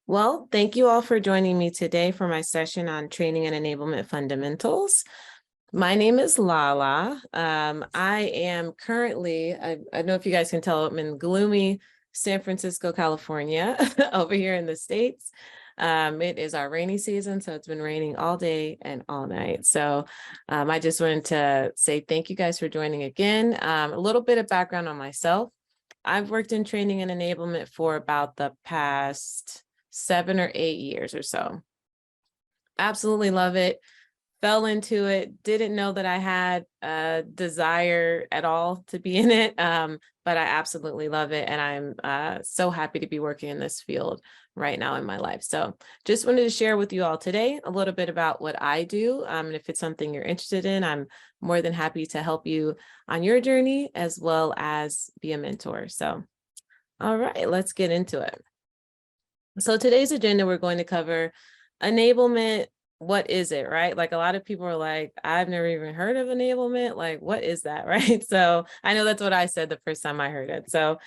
Well, thank you all for joining me today for my session on training and enablement fundamentals. My name is Lala. I am currently, I don't know if you guys can tell, I'm in gloomy San Francisco, California, over here in the States. It is our rainy season, so it's been raining all day and all night. So I just wanted to say thank you guys for joining again. A little bit of background on myself. I've worked in training and enablement for about the past 7 or 8 years or so. Absolutely love it. Fell into it. Didn't know that I had a desire at all to be in it, but I absolutely love it. And I'm so happy to be working in this field right now in my life. So just wanted to share with you all today a little bit about what I do. And if it's something you're interested in, I'm more than happy to help you on your journey as well as be a mentor. So, all right, let's get into it. So today's agenda, we're going to cover enablement. What is it, right? Like a lot of people are like, I've never even heard of enablement. Like, what is that, right? So I know that's what I said the first time I heard it. So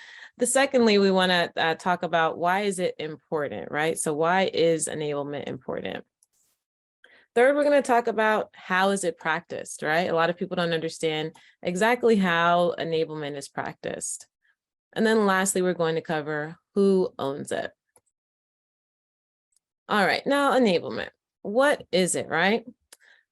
secondly, we want to talk about why is it important, right? So why is enablement important? Third, we're going to talk about how is it practiced, right? A lot of people don't understand exactly how enablement is practiced. And then lastly, we're going to cover who owns it. All right, now enablement. What is it, right?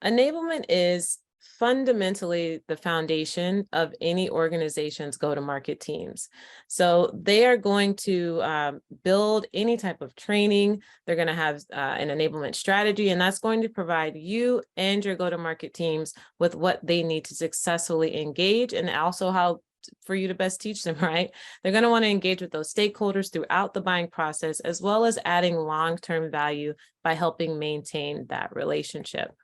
Enablement is fundamentally the foundation of any organization's go-to-market teams. So they are going to build any type of training. They're going to have an enablement strategy, and that's going to provide you and your go-to-market teams with what they need to successfully engage, and also how for you to best teach them, right? They're going to want to engage with those stakeholders throughout the buying process, as well as adding long-term value by helping maintain that relationship.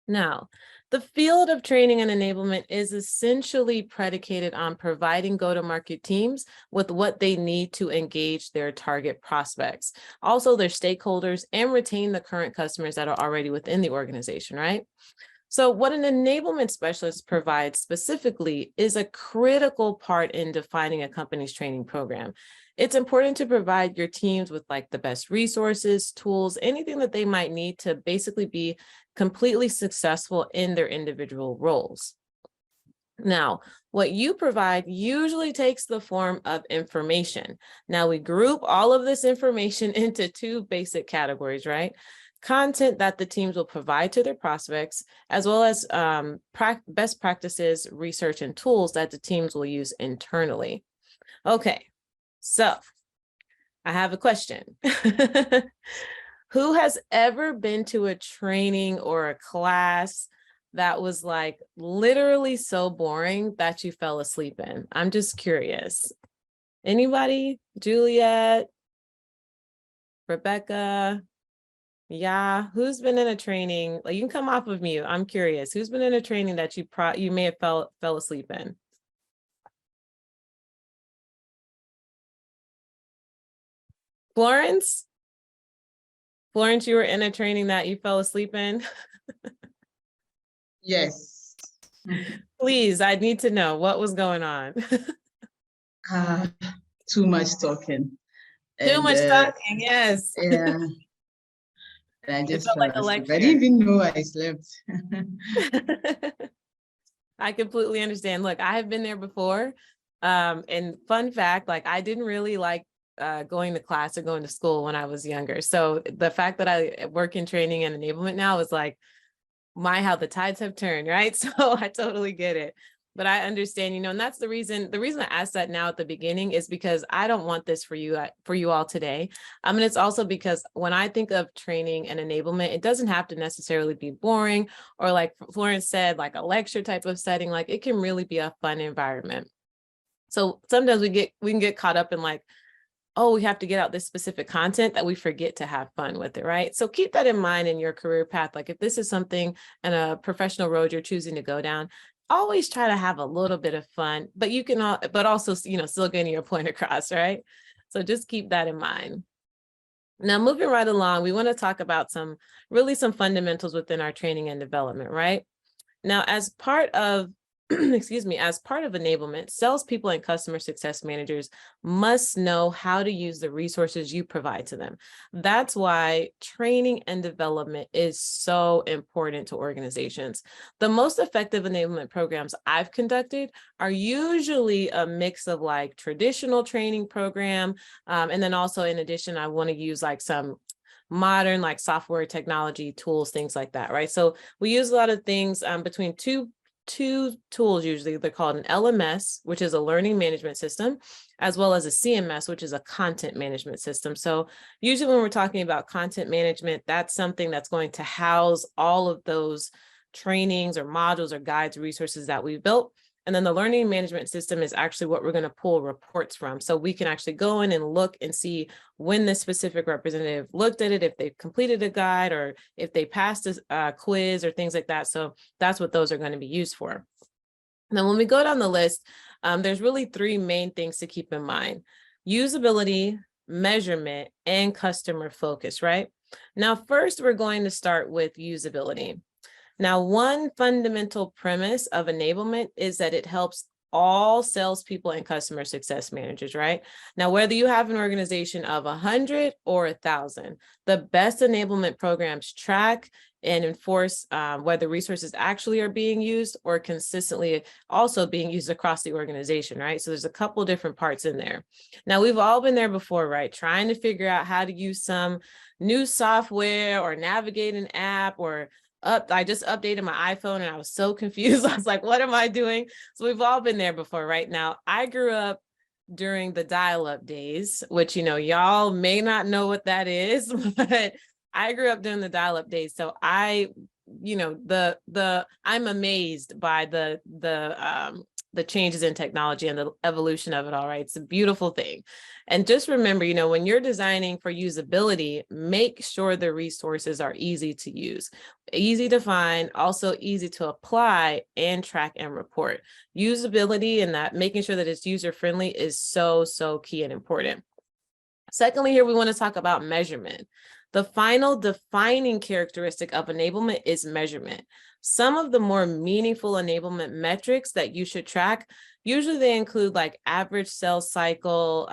Now, the field of training and enablement is essentially predicated on providing go-to-market teams with what they need to engage their target prospects, also their stakeholders, and retain the current customers that are already within the organization, right? So what an enablement specialist provides specifically is a critical part in defining a company's training program. It's important to provide your teams with like the best resources, tools, anything that they might need to basically be completely successful in their individual roles. Now, what you provide usually takes the form of information. Now, we group all of this information into two basic categories, right? Content that the teams will provide to their prospects, as well as best practices, research, and tools that the teams will use internally. Okay, so I have a question. Who has ever been to a training or a class that was like literally so boring that you fell asleep in? I'm just curious. Anybody? Juliet? Rebecca? Yeah, who's been in a training? Like, you can come off of mute. I'm curious. Who's been in a training that you may have fell asleep in? Florence? Florence, you were in a training that you fell asleep in? Yes. Please, I need to know what was going on. Too much talking. Too much talking, yes. Yeah. And I just fell like asleep. I didn't even know I slept. I completely understand. Look, I have been there before. And fun fact, like I didn't really like going to class or going to school when I was younger. So the fact that I work in training and enablement now is like how the tides have turned, right? So I totally get it. But I understand, and that's the reason I asked that now at the beginning is because I don't want this for you all today. And it's also because when I think of training and enablement, it doesn't have to necessarily be boring or like Florence said, like a lecture type of setting. Like it can really be a fun environment. So sometimes we can get caught up in like, oh, we have to get out this specific content that we forget to have fun with it, right? So keep that in mind in your career path. Like if this is something and a professional road you're choosing to go down, always try to have a little bit of fun, but you can, but also, still getting your point across, right? So just keep that in mind. Now, moving right along, we want to talk about some fundamentals within our training and development, right? Now, as part of excuse me, as part of enablement, salespeople and customer success managers must know how to use the resources you provide to them. That's why training and development is so important to organizations. The most effective enablement programs I've conducted are usually a mix of like traditional training program. And then also in addition, I want to use like some modern like software technology tools, things like that, right? So we use a lot of things between two tools. Usually they're called an LMS, which is a learning management system, as well as a CMS, which is a content management system. So usually when we're talking about content management, that's something that's going to house all of those trainings or modules or guides, resources that we've built. And then the learning management system is actually what we're going to pull reports from. So we can actually go in and look and see when the specific representative looked at it, if they've completed a guide or if they passed a quiz or things like that. So that's what those are going to be used for. Now, when we go down the list, there's really three main things to keep in mind: usability, measurement, and customer focus, right? Now, first, we're going to start with usability. Now, one fundamental premise of enablement is that it helps all salespeople and customer success managers, right? Now, whether you have an organization of 100 or 1,000, the best enablement programs track and enforce whether resources actually are being used or consistently also being used across the organization, right? So there's a couple different parts in there. Now, we've all been there before, right? Trying to figure out how to use some new software or navigate an app or I just updated my iPhone and I was so confused. I was like, what am I doing? So we've all been there before, right? Now, I grew up during the dial-up days, which, y'all may not know what that is, but I grew up during the dial-up days. So I'm amazed by the changes in technology and the evolution of it all, right? It's a beautiful thing. And just remember, when you're designing for usability, make sure the resources are easy to use, easy to find, also easy to apply and track and report. Usability and that making sure that it's user-friendly is so, so key and important. Secondly, here we want to talk about measurement. The final defining characteristic of enablement is measurement. Some of the more meaningful enablement metrics that you should track, usually they include like average sales cycle,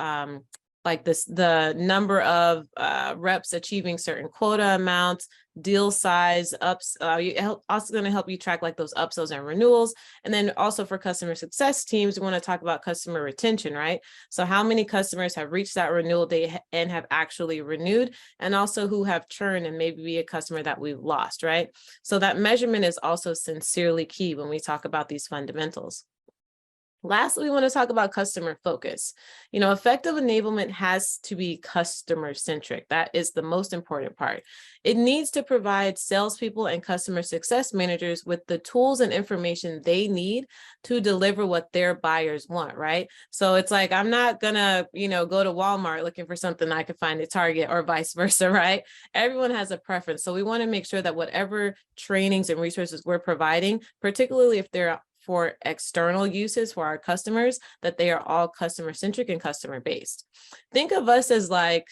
like the number of reps achieving certain quota amounts, deal size, also going to help you track like those upsells and renewals. And then also for customer success teams, we want to talk about customer retention, right? So how many customers have reached that renewal date and have actually renewed, and also who have churned and maybe be a customer that we've lost, right? So that measurement is also sincerely key when we talk about these fundamentals. Lastly, we want to talk about customer focus. Effective enablement has to be customer centric. That is the most important part. It needs to provide salespeople and customer success managers with the tools and information they need to deliver what their buyers want, right? So it's like, I'm not gonna, go to Walmart looking for something I could find at Target or vice versa, right? Everyone has a preference. So we want to make sure that whatever trainings and resources we're providing, particularly if they're for external uses for our customers, that they are all customer centric and customer based. Think of us as like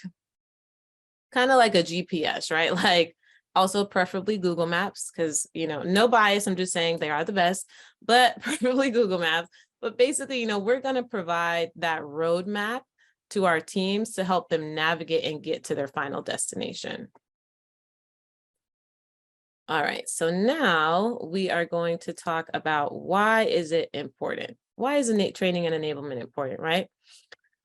kind of like a GPS, right? Like also preferably Google Maps, because no bias, I'm just saying they are the best, but preferably Google Maps. But basically, we're going to provide that roadmap to our teams to help them navigate and get to their final destination. All right, so now we are going to talk about why is it important? Why is innate training and enablement important, right?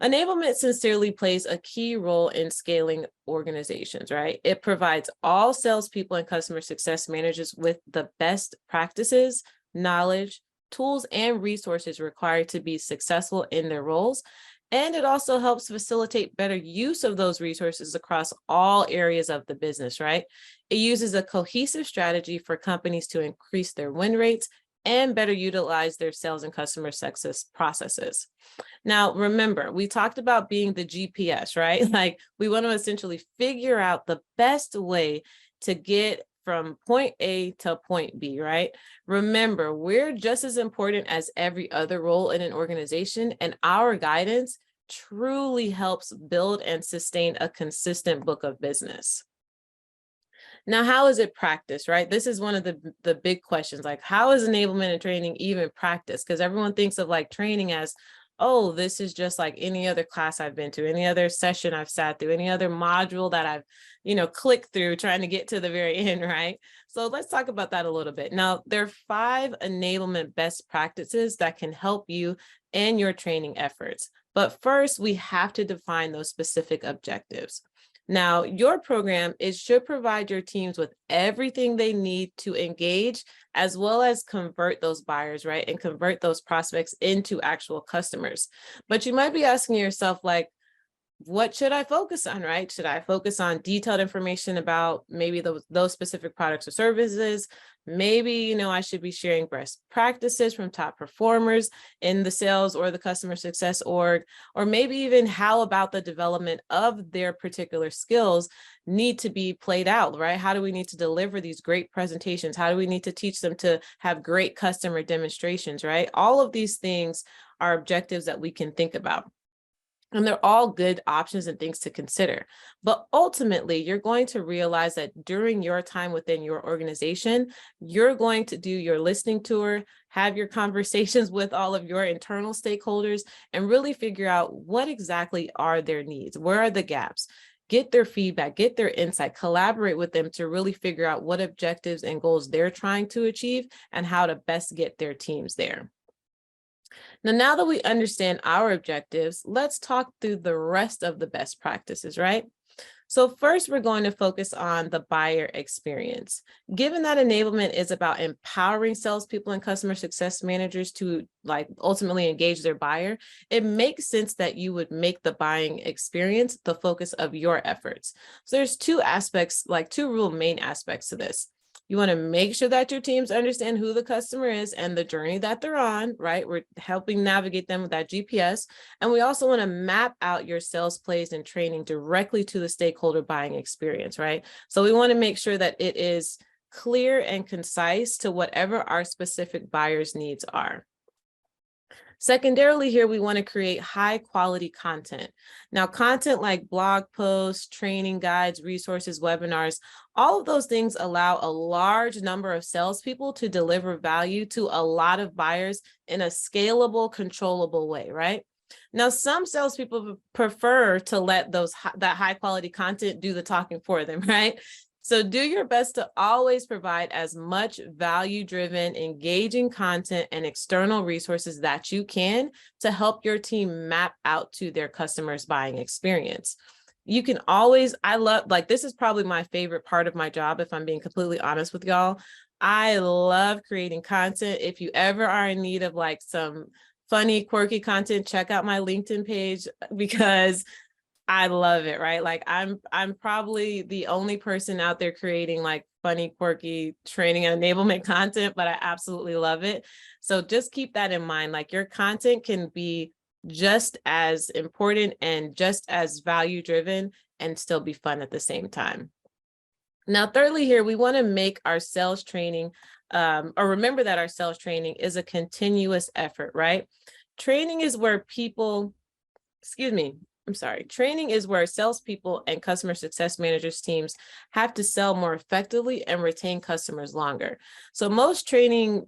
Enablement sincerely plays a key role in scaling organizations, right? It provides all salespeople and customer success managers with the best practices, knowledge, tools, and resources required to be successful in their roles. And it also helps facilitate better use of those resources across all areas of the business, right? It uses a cohesive strategy for companies to increase their win rates and better utilize their sales and customer success processes. Now, remember, we talked about being the GPS, right? Like we want to essentially figure out the best way to get from point A to point B, right? Remember, we're just as important as every other role in an organization, and our guidance truly helps build and sustain a consistent book of business. Now, how is it practiced, right? This is one of the big questions, like how is enablement and training even practiced? Because everyone thinks of like training as, oh, this is just like any other class I've been to, any other session I've sat through, any other module that I've, clicked through trying to get to the very end, right? So let's talk about that a little bit. Now, there are 5 enablement best practices that can help you in your training efforts. But first, we have to define those specific objectives. Now, your program, it should provide your teams with everything they need to engage, as well as convert those buyers, right? And convert those prospects into actual customers. But you might be asking yourself, like, what should I focus on, right? Should I focus on detailed information about maybe those specific products or services? Maybe, I should be sharing best practices from top performers in the sales or the customer success org, or maybe even how about the development of their particular skills need to be played out, right? How do we need to deliver these great presentations? How do we need to teach them to have great customer demonstrations, right? All of these things are objectives that we can think about. And they're all good options and things to consider. But ultimately, you're going to realize that during your time within your organization, you're going to do your listening tour, have your conversations with all of your internal stakeholders, and really figure out what exactly are their needs, where are the gaps, get their feedback, get their insight, collaborate with them to really figure out what objectives and goals they're trying to achieve and how to best get their teams there. Now that we understand our objectives, let's talk through the rest of the best practices, right? So first, we're going to focus on the buyer experience. Given that enablement is about empowering salespeople and customer success managers to ultimately engage their buyer, it makes sense that you would make the buying experience the focus of your efforts. So there's 2 aspects, two real main aspects to this. You want to make sure that your teams understand who the customer is and the journey that they're on, right? We're helping navigate them with that GPS. And we also want to map out your sales plays and training directly to the stakeholder buying experience, right? So we want to make sure that it is clear and concise to whatever our specific buyers' needs are. Secondarily, here, we want to create high quality content. Now, content like blog posts, training guides, resources, webinars, all of those things allow a large number of salespeople to deliver value to a lot of buyers in a scalable, controllable way, right? Now, some salespeople prefer to let that high quality content do the talking for them, right? So do your best to always provide as much value-driven, engaging content and external resources that you can to help your team map out to their customers' buying experience. You can always, this is probably my favorite part of my job, if I'm being completely honest with y'all. I love creating content. If you ever are in need of some funny, quirky content, check out my LinkedIn page because I love it, right? I'm probably the only person out there creating funny, quirky training and enablement content, but I absolutely love it. So just keep that in mind. Your content can be just as important and just as value driven and still be fun at the same time. Now, thirdly, here, we want to make our sales training, or remember that our sales training is a continuous effort, right? Training is where training is where salespeople and customer success managers teams have to sell more effectively and retain customers longer. So most training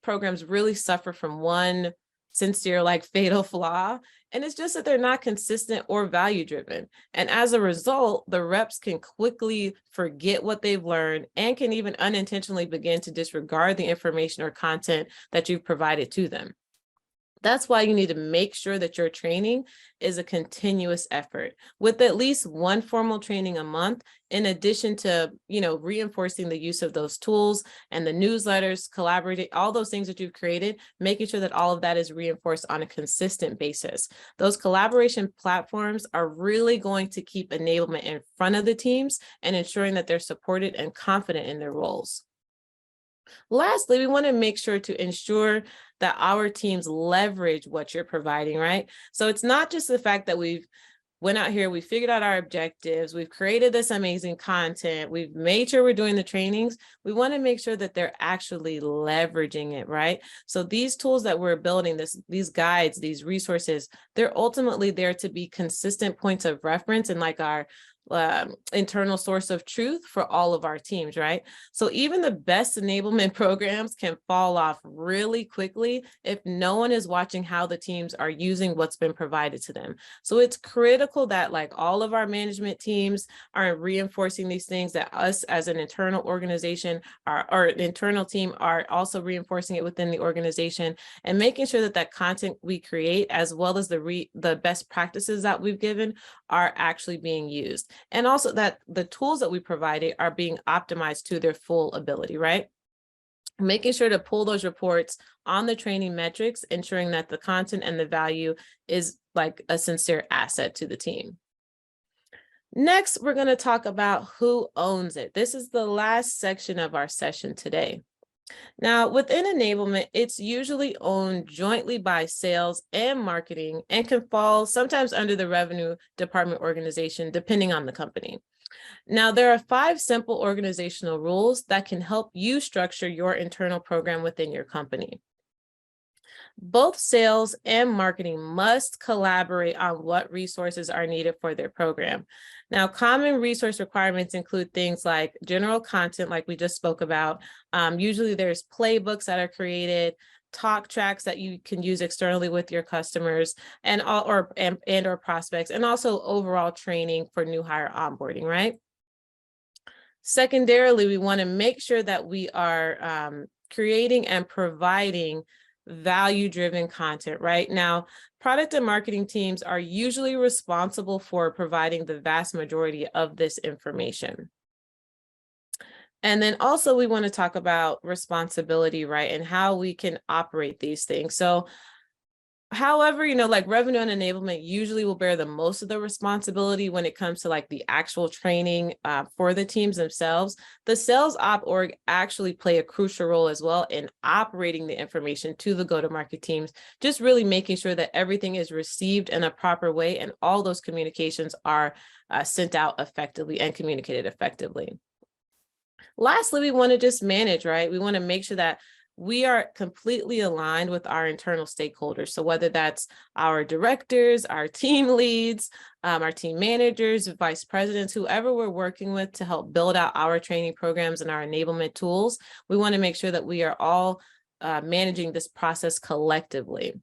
programs really suffer from one sincere fatal flaw, and it's just that they're not consistent or value driven. And as a result, the reps can quickly forget what they've learned and can even unintentionally begin to disregard the information or content that you've provided to them. That's why you need to make sure that your training is a continuous effort with at least one formal training a month, in addition to, reinforcing the use of those tools and the newsletters, collaborating, all those things that you've created, making sure that all of that is reinforced on a consistent basis. Those collaboration platforms are really going to keep enablement in front of the teams and ensuring that they're supported and confident in their roles. Lastly, we want to make sure to ensure that our teams leverage what you're providing, right? So it's not just the fact that we've went out here, we figured out our objectives, we've created this amazing content, we've made sure we're doing the trainings. We want to make sure that they're actually leveraging it, right? So these tools that we're building, these guides, these resources, they're ultimately there to be consistent points of reference and our internal source of truth for all of our teams, right? So even the best enablement programs can fall off really quickly if no one is watching how the teams are using what's been provided to them. So it's critical that like all of our management teams are reinforcing these things, that us as an internal organization or an internal team are also reinforcing it within the organization, and making sure that that content we create, as well as the best practices that we've given, are actually being used. And also that the tools that we provided are being optimized to their full ability, right? Making sure to pull those reports on the training metrics, ensuring that the content and the value is like a sincere asset to the team. Next, we're going to talk about who owns it. This is the last section of our session today. Now, within enablement, it's usually owned jointly by sales and marketing, and can fall sometimes under the revenue department organization, depending on the company. Now, there are 5 simple organizational rules that can help you structure your internal program within your company. Both sales and marketing must collaborate on what resources are needed for their program. Now, common resource requirements include things like general content, like we just spoke about. Usually there's playbooks that are created, talk tracks that you can use externally with your customers and or prospects, and also overall training for new hire onboarding, right? Secondarily, we want to make sure that we are creating and providing value-driven content. Right now, product and marketing teams are usually responsible for providing the vast majority of this information. And then also we want to talk about responsibility, right, and how we can operate these things. So however, like revenue and enablement usually will bear the most of the responsibility when it comes to like the actual training for the teams themselves. The sales op org actually play a crucial role as well in operating the information to the go-to-market teams, just really making sure that everything is received in a proper way and all those communications are sent out effectively and communicated effectively. Lastly, we want to just manage, right? We want to make sure that we are completely aligned with our internal stakeholders. So whether that's our directors, our team leads, our team managers, vice presidents, whoever we're working with to help build out our training programs and our enablement tools, we want to make sure that we are all managing this process collectively.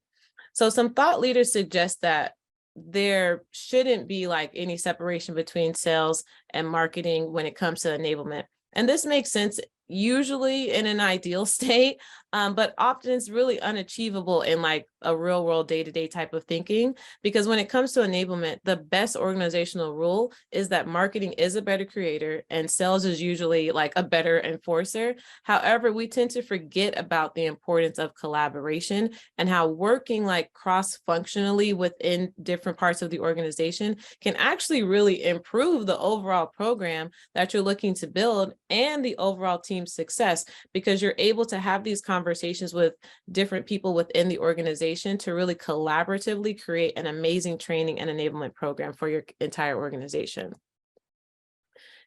So some thought leaders suggest that there shouldn't be like any separation between sales and marketing when it comes to enablement. And this makes sense usually in an ideal state, but often it's really unachievable in like a real world day-to-day type of thinking, because when it comes to enablement, the best organizational rule is that marketing is a better creator and sales is usually like a better enforcer. However, we tend to forget about the importance of collaboration and how working like cross-functionally within different parts of the organization can actually really improve the overall program that you're looking to build and the overall team success, because you're able to have these conversations with different people within the organization to really collaboratively create an amazing training and enablement program for your entire organization.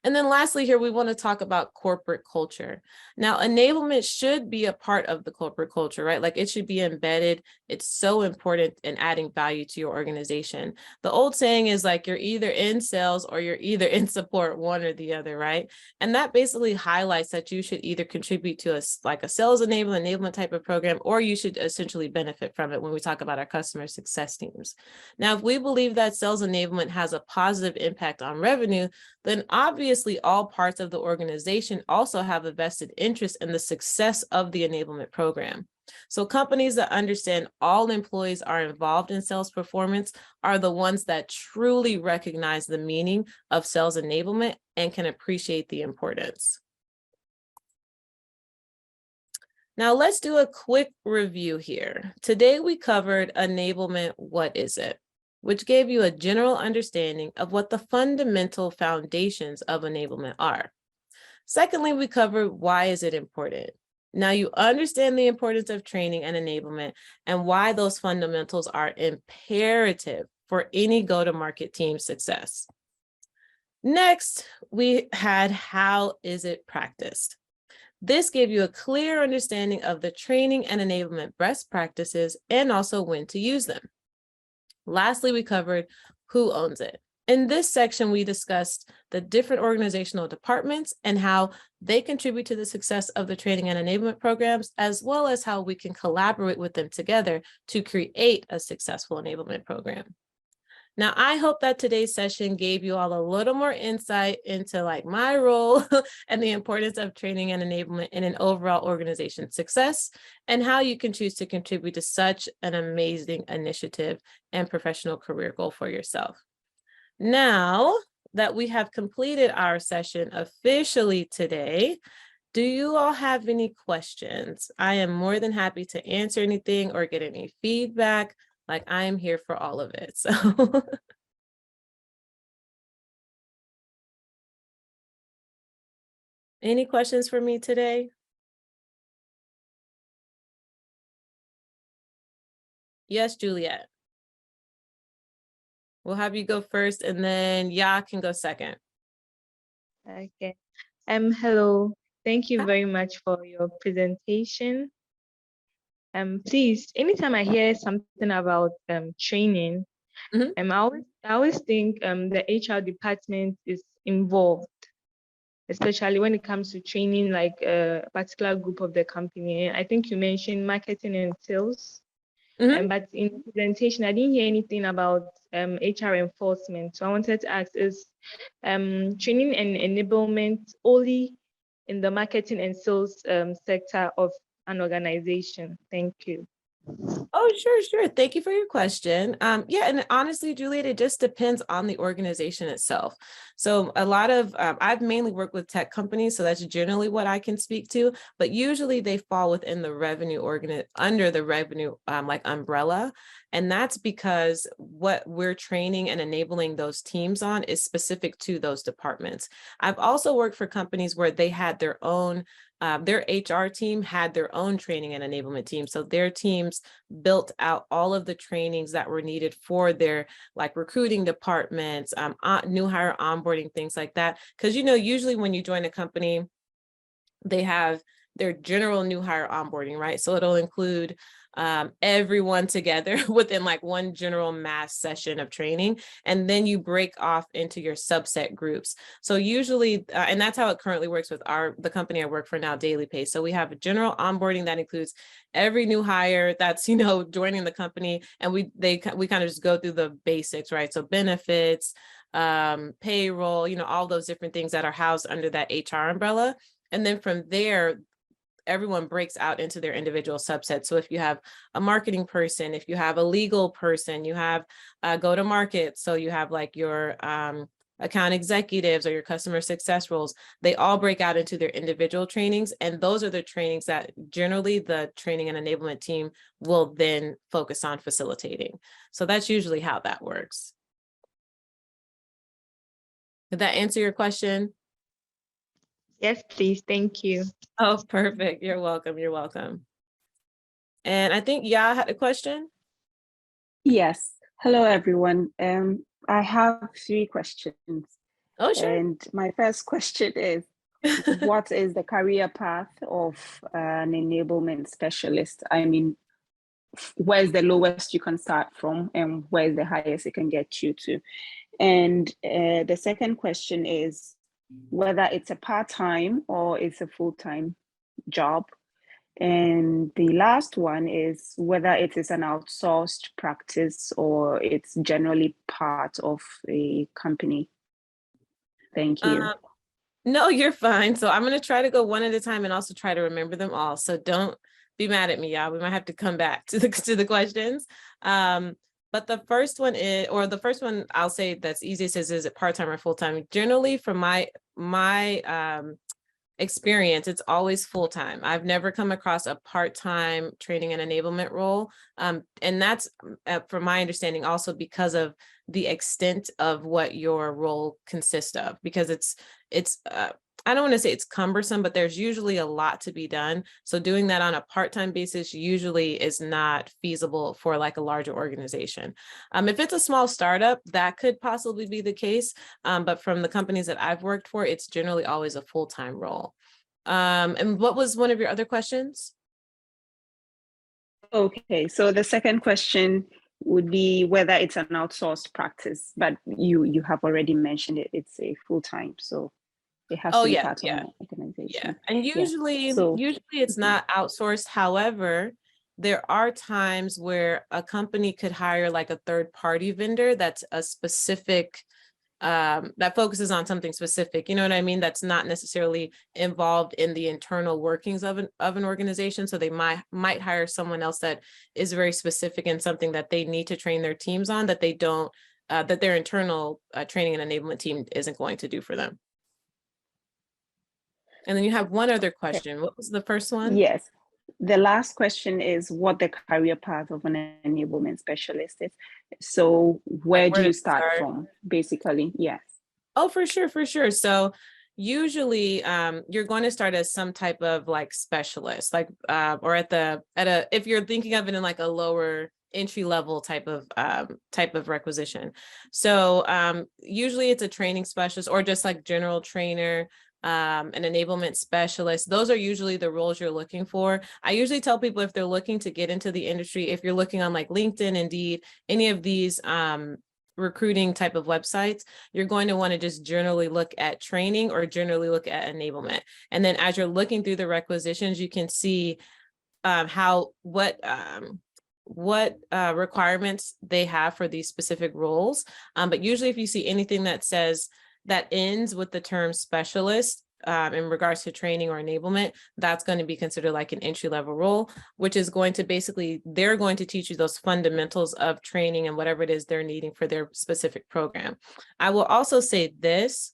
And then lastly here, we want to talk about corporate culture. Now, enablement should be a part of the corporate culture, right? Like it should be embedded. It's so important in adding value to your organization. The old saying is like, you're either in sales or you're either in support, one or the other, right? And that basically highlights that you should either contribute to a sales enablement type of program, or you should essentially benefit from it when we talk about our customer success teams. Now, if we believe that sales enablement has a positive impact on revenue, then obviously all parts of the organization also have a vested interest in the success of the enablement program. So companies that understand all employees are involved in sales performance are the ones that truly recognize the meaning of sales enablement and can appreciate the importance. Now let's do a quick review here. Today we covered enablement, what is it? Which gave you a general understanding of what the fundamental foundations of enablement are. Secondly, we covered why is it important. Now you understand the importance of training and enablement and why those fundamentals are imperative for any go-to-market team success. Next, we had how is it practiced. This gave you a clear understanding of the training and enablement best practices and also when to use them. Lastly, we covered who owns it. In this section, we discussed the different organizational departments and how they contribute to the success of the training and enablement programs, as well as how we can collaborate with them together to create a successful enablement program. Now, I hope that today's session gave you all a little more insight into like my role and the importance of training and enablement in an overall organization success, and how you can choose to contribute to such an amazing initiative and professional career goal for yourself. Now that we have completed our session officially today, do you all have any questions? I am more than happy to answer anything or get any feedback. Like, I am here for all of it. So any questions for me today? Yes, Juliet. We'll have you go first, and then Ya can go second. Okay. Hello. Thank you Hi. very much for your presentation. Please, anytime I hear something about training, Mhm. I always think the HR department is involved, especially when it comes to training like a particular group of the company. I think you mentioned marketing and sales. Mhm. But in the presentation, I didn't hear anything about HR enforcement. So I wanted to ask, is training and enablement only in the marketing and sales sector of an organization? Thank you. Oh, sure. Thank you for your question. Yeah, and honestly, Juliet, it just depends on the organization itself. So a lot of, I've mainly worked with tech companies, so that's generally what I can speak to, but usually they fall within the revenue under the revenue like umbrella. And that's because what we're training and enabling those teams on is specific to those departments. I've also worked for companies where they had their own their HR team had their own training and enablement team. So their teams built out all of the trainings that were needed for their like recruiting departments, new hire onboarding, things like that. Because, you know, usually when you join a company, they have their general new hire onboarding, right? So it'll include everyone together within like one general mass session of training. And then you break off into your subset groups. So usually, and that's how it currently works with the company I work for now, Daily Pay. So we have a general onboarding that includes every new hire that's, you know, joining the company. And we kind of just go through the basics, right? So benefits, payroll, you know, all those different things that are housed under that HR umbrella. And then from there, everyone breaks out into their individual subsets. So if you have a marketing person, if you have a legal person, you have go to market. So you have like your account executives or your customer success roles, they all break out into their individual trainings. And those are the trainings that generally the training and enablement team will then focus on facilitating. So that's usually how that works. Did that answer your question? Yes, please. Thank you. Oh, perfect. You're welcome. You're welcome. And I think Ya had a question. Yes. Hello, everyone. I have 3 questions. Oh, sure. And my first question is, what is the career path of an enablement specialist? I mean, where's the lowest you can start from and where's the highest it can get you to? And the second question is whether it's a part-time or it's a full-time job. And the last one is whether it is an outsourced practice or it's generally part of a company. Thank you. No, you're fine. So I'm going to try to go one at a time and also try to remember them all. So don't be mad at me, y'all. We might have to come back to the questions. But the first one is, or the first one I'll say that's easiest is it part-time or full-time? Generally, from my experience, it's always full-time. I've never come across a part-time training and enablement role. And that's, from my understanding, also because of the extent of what your role consists of, because it's I don't want to say it's cumbersome, but there's usually a lot to be done. So doing that on a part-time basis usually is not feasible for like a larger organization. If it's a small startup, that could possibly be the case. But from the companies that I've worked for, it's generally always a full-time role. And what was one of your other questions? Okay, so the second question would be whether it's an outsourced practice, but you have already mentioned it. It's a full-time, so it has Oh to be yeah, part of yeah, an organization. yeah. And Yeah. usually, So usually it's not outsourced. However, there are times where a company could hire like a third party vendor that's a specific that focuses on something specific, you know what I mean? That's not necessarily involved in the internal workings of an organization. So they might hire someone else that is very specific in something that they need to train their teams on that they don't, that their internal training and enablement team isn't going to do for them. And then you have one other question. What was the first one? yes, the last question is what the career path of an enablement specialist is. So where do to you start from, basically? Yes. Oh, for sure, for sure. So usually you're going to start as some type of like specialist, like or if you're thinking of it in like a lower entry level type of requisition. So usually it's a training specialist or just like general trainer, an enablement specialist. Those are usually the roles you're looking for. I usually tell people if they're looking to get into the industry, if you're looking on like LinkedIn, Indeed, any of these recruiting type of websites, you're going to want to just generally look at training or generally look at enablement. And then as you're looking through the requisitions, you can see what requirements they have for these specific roles. But usually if you see anything that says that ends with the term specialist, in regards to training or enablement, that's going to be considered like an entry-level role, which is going to basically, they're going to teach you those fundamentals of training and whatever it is they're needing for their specific program. I will also say this,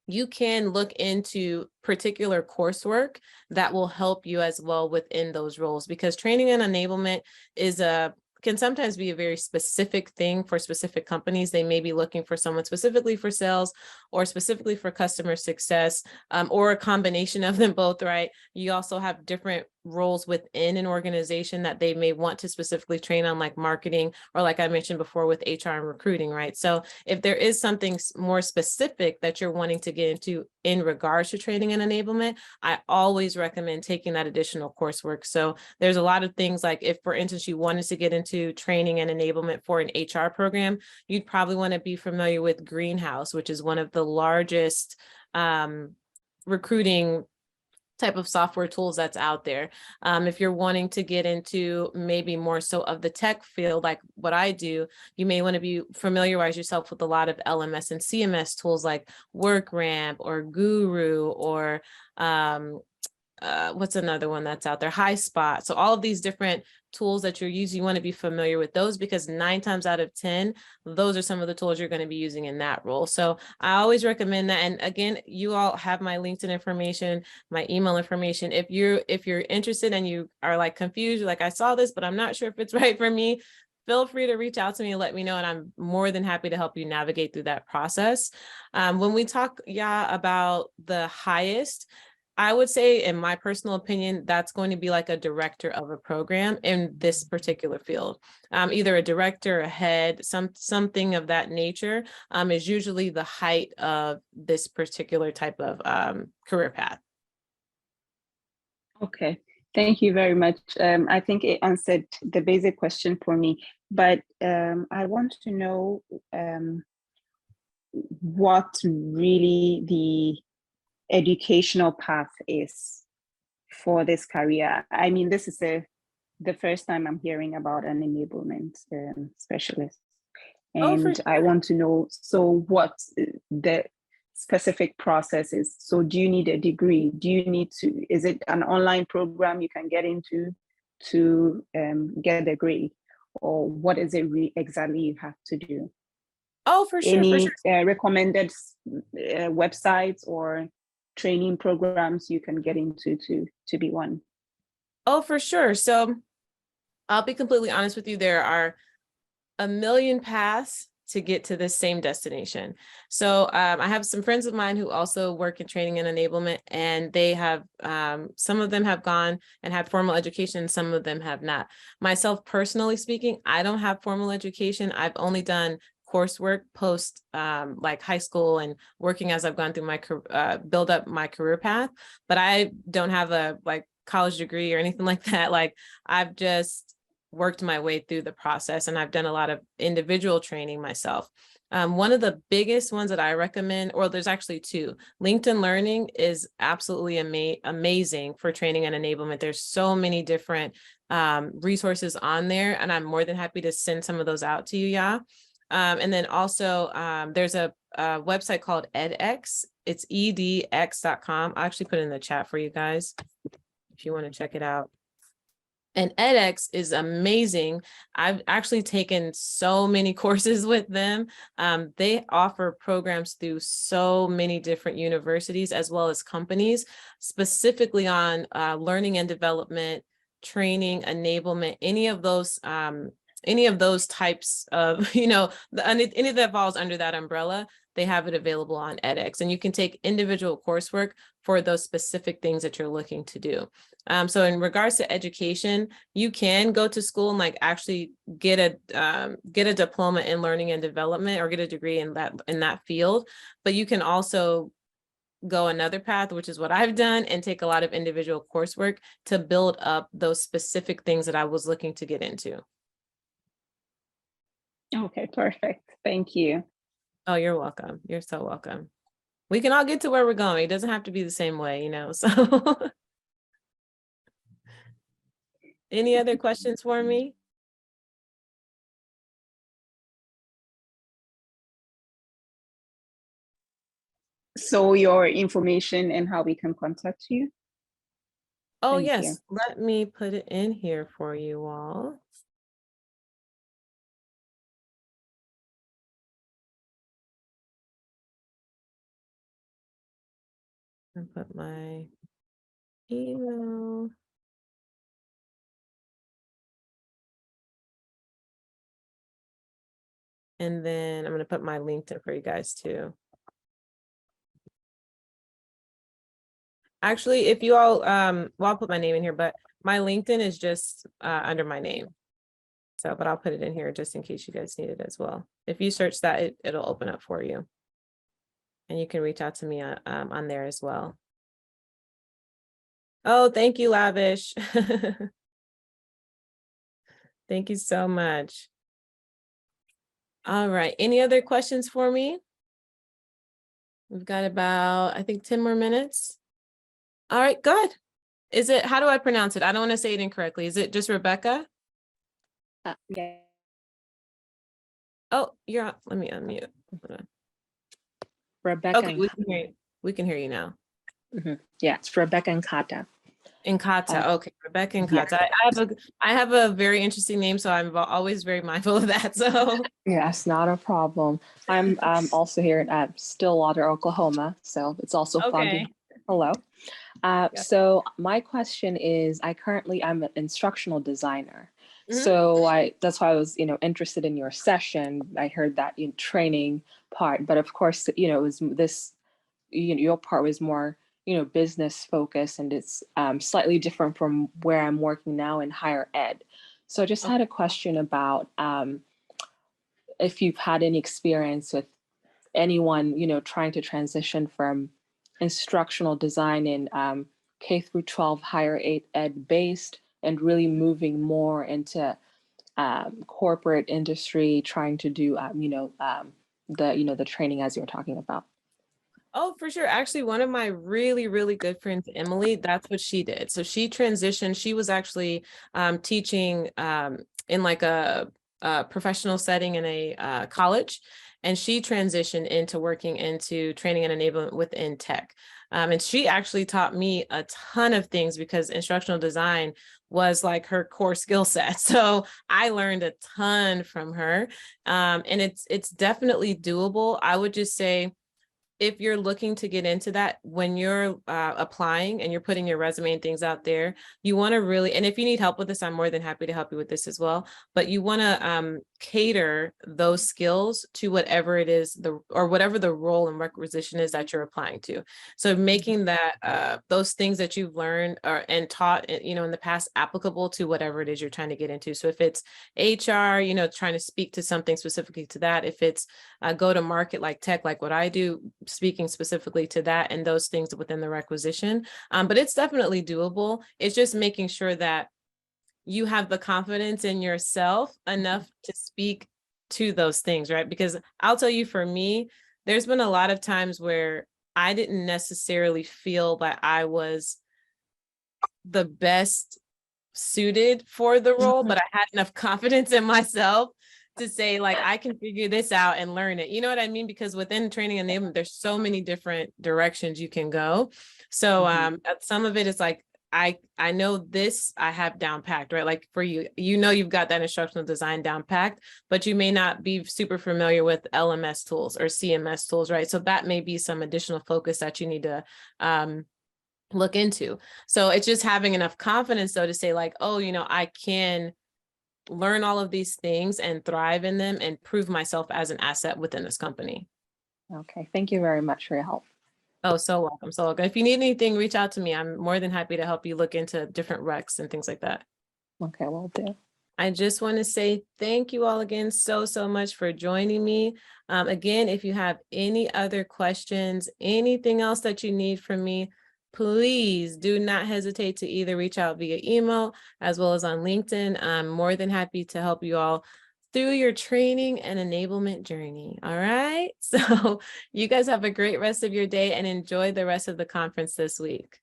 you can look into particular coursework that will help you as well within those roles, because training and enablement can sometimes be a very specific thing for specific companies. They may be looking for someone specifically for sales or specifically for customer success, or a combination of them both, right? You also have different roles within an organization that they may want to specifically train on, like marketing, or like I mentioned before with HR and recruiting, right? So if there is something more specific that you're wanting to get into in regards to training and enablement, I always recommend taking that additional coursework. So there's a lot of things, like if, for instance, you wanted to get into training and enablement for an HR program, you'd probably want to be familiar with Greenhouse, which is one of the largest recruiting type of software tools that's out there. If you're wanting to get into maybe more so of the tech field, like what I do, you may want to be familiarize yourself with a lot of LMS and CMS tools like WorkRamp or Guru or what's another one that's out there? HighSpot. So all of these different tools that you're using, you want to be familiar with those, because 9 times out of 10, those are some of the tools you're going to be using in that role. So I always recommend that. And again, you all have my LinkedIn information, my email information. If you're interested and you are like confused, like I saw this, but I'm not sure if it's right for me, feel free to reach out to me and let me know, and I'm more than happy to help you navigate through that process. When we talk, about the highest, I would say, in my personal opinion, that's going to be like a director of a program in this particular field. Either a director, a head, something of that nature is usually the height of this particular type of career path. Okay, thank you very much. I think it answered the basic question for me, but I want to know what really the educational path is for this career. I mean, this is the first time I'm hearing about an enablement specialist, and I want to know, so what the specific process is. So do you need a degree? Do you need to, is it an online program you can get into to get a grade, or what is it exactly you have to do? Oh, for sure. Any recommended websites or training programs you can get into to be one? Oh, for sure. So I'll be completely honest with you. There are a million paths to get to this same destination. So I have some friends of mine who also work in training and enablement, and they have, some of them have gone and had formal education, some of them have not. Myself, personally speaking, I don't have formal education. I've only done coursework post like high school and working as I've gone through my build up my career path, but I don't have a like college degree or anything like that. Like I've just worked my way through the process, and I've done a lot of individual training myself. One of the biggest ones that I recommend, or there's actually two, LinkedIn Learning is absolutely amazing for training and enablement. There's so many different resources on there, and I'm more than happy to send some of those out to you, yeah. And then also there's a website called edX. It's edx.com. I'll actually put it in the chat for you guys if you want to check it out. And edX is amazing. I've actually taken so many courses with them. They offer programs through so many different universities as well as companies, specifically on learning and development, training, enablement, any of those types of, any that falls under that umbrella, they have it available on edX, and you can take individual coursework for those specific things that you're looking to do. So in regards to education, you can go to school and like actually get a diploma in learning and development, or get a degree in that field, but you can also go another path, which is what I've done, and take a lot of individual coursework to build up those specific things that I was looking to get into. Okay, perfect. Thank you. Oh, you're welcome. You're so welcome. We can all get to where we're going. It doesn't have to be the same way, so. Any other questions for me? So your information and how we can contact you? Oh, Thank yes. you. Let me put it in here for you all. And put my email. And then I'm going to put my LinkedIn for you guys too. Actually, if you all, well, I'll put my name in here, but my LinkedIn is just under my name. So, but I'll put it in here just in case you guys need it as well. If you search that, it'll open up for you. And you can reach out to me on there as well. Oh, thank you, Lavish. Thank you so much. All right. Any other questions for me? We've got about, I think, 10 more minutes. All right, good. Is it, how do I pronounce it? I don't want to say it incorrectly. Is it just Rebecca? Yeah. Oh, you're on. Let me unmute. Rebecca. Okay, we can hear you now. Yeah, it's Rebecca and Kata. Nkata. Okay, Rebecca yeah. Nkata. I have a very interesting name, so I'm always very mindful of that. So Yes, not a problem. I'm also here at Stillwater, Oklahoma, so it's also fun to okay. hello. Yeah. So my question is, I'm an instructional designer. Mhm. So that's why I was, interested in your session. I heard that in training part, but of course, it was this, your part was more, business focused, and it's slightly different from where I'm working now in higher ed. So I just had a question about if you've had any experience with anyone, trying to transition from instructional design in K through 12 higher ed based, and really moving more into corporate industry, trying to do, the training as you were talking about. Oh, for sure. Actually, one of my really, really good friends, Emily, that's what she did. So she transitioned. She was actually teaching in like a professional setting in a college, and she transitioned into working into training and enablement within tech. And she actually taught me a ton of things because instructional design was like her core skill set. So I learned a ton from her, and it's definitely doable. I would just say, if you're looking to get into that, when you're applying and you're putting your resume and things out there, you want to really, and if you need help with this, I'm more than happy to help you with this as well, but you want to cater those skills to whatever it is, or whatever the role and requisition is that you're applying to. So making that, those things that you've learned and taught, in the past, applicable to whatever it is you're trying to get into. So if it's HR, trying to speak to something specifically to that, if it's go to market like tech, like what I do, speaking specifically to that and those things within the requisition. But it's definitely doable. It's just making sure that you have the confidence in yourself enough to speak to those things, right? Because I'll tell you, for me, there's been a lot of times where I didn't necessarily feel that I was the best suited for the role, but I had enough confidence in myself to say, like, I can figure this out and learn it. You know what I mean? Because within training enablement, there's so many different directions you can go. So some of it is like, I know this I have down packed, right? Like for you, you've got that instructional design down packed, but you may not be super familiar with LMS tools or CMS tools, right? So that may be some additional focus that you need to look into. So it's just having enough confidence though to say like, oh, I can learn all of these things and thrive in them and prove myself as an asset within this company. Okay, thank you very much for your help. Oh, so welcome. So welcome. If you need anything, reach out to me. I'm more than happy to help you look into different recs and things like that. Okay, will do. I just want to say thank you all again so much for joining me. Again, if you have any other questions, anything else that you need from me, please do not hesitate to either reach out via email as well as on LinkedIn. I'm more than happy to help you all through your training and enablement journey. All right. So you guys have a great rest of your day and enjoy the rest of the conference this week.